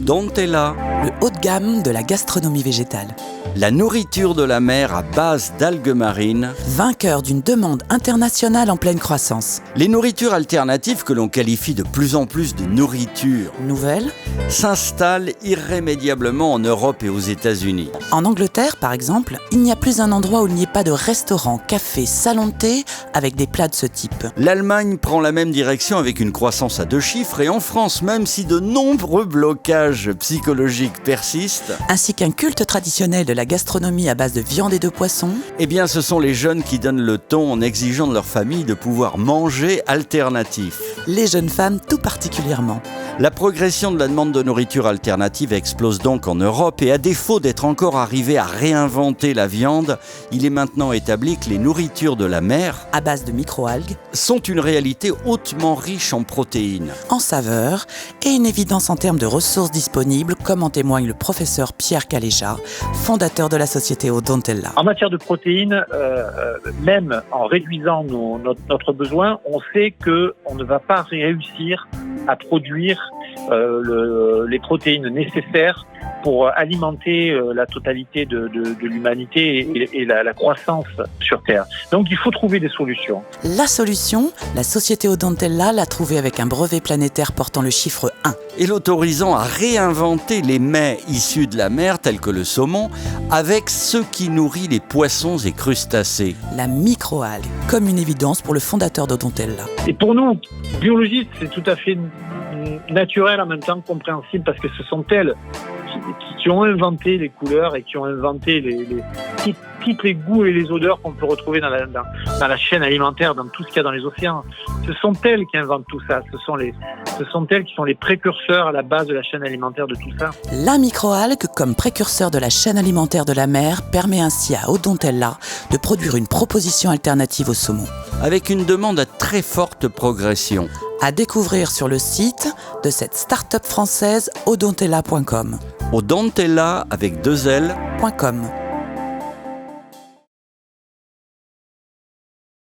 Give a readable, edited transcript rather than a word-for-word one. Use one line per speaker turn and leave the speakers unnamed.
Odontella,
le haut de gamme de la gastronomie végétale.
la nourriture de la mer à base d'algues marines.
Vainqueur d'une demande internationale en pleine croissance.
Les nourritures alternatives que l'on qualifie de plus en plus de nourriture
Nouvelle,
s'installent irrémédiablement en Europe et aux États-Unis.
en Angleterre par exemple, il n'y a plus un endroit où il n'y ait pas de restaurant, café, salon de thé avec des plats de ce type.
L'Allemagne prend la même direction avec une croissance à 2 chiffres et en France, même si de nombreux blocages psychologiques persistent,
Ainsi qu'un culte traditionnel de la gastronomie à base de viande et de poisson,
eh bien ce sont les jeunes qui donnent le ton en exigeant de leur famille de pouvoir manger alternatif.
les jeunes femmes tout particulièrement.
La progression de la demande de nourriture alternative explose donc en Europe et à défaut d'être encore arrivé à réinventer la viande, il est maintenant établi que les nourritures de la mer
À base de microalgues,
sont une réalité hautement riche en protéines.
en saveurs et une évidence en termes de ressources disponibles, comme en témoigne le professeur Pierre Caléja, fondateur de la société Odontella.
En matière de protéines, même en réduisant notre besoin, on sait qu'on ne va pas réussir à produire les protéines nécessaires pour alimenter la totalité de l'humanité et la croissance sur Terre. Donc il faut trouver des solutions.
La solution, la société Odontella l'a trouvée avec un brevet planétaire portant le chiffre 1.
Et l'autorisant à réinventer les mets issus de la mer, tels que le saumon, avec ce qui nourrit les poissons et crustacés.
La microalgue, comme une évidence pour le fondateur d'Odontella.
Et pour nous, biologistes, c'est tout à fait naturel en même temps compréhensible parce que ce sont elles qui ont inventé les couleurs et qui ont inventé tous les goûts et les odeurs qu'on peut retrouver dans la chaîne alimentaire, dans tout ce qu'il y a dans les océans. Ce sont elles qui inventent tout ça. Ce sont elles qui sont les précurseurs à la base de la chaîne alimentaire de tout ça.
La microalgue, comme précurseur de la chaîne alimentaire de la mer, permet ainsi à Odontella de produire une proposition alternative au saumon.
Avec une demande à très forte progression.
À découvrir sur le site de cette start-up française odontella.com.
Odontella avec 2 L.
.com.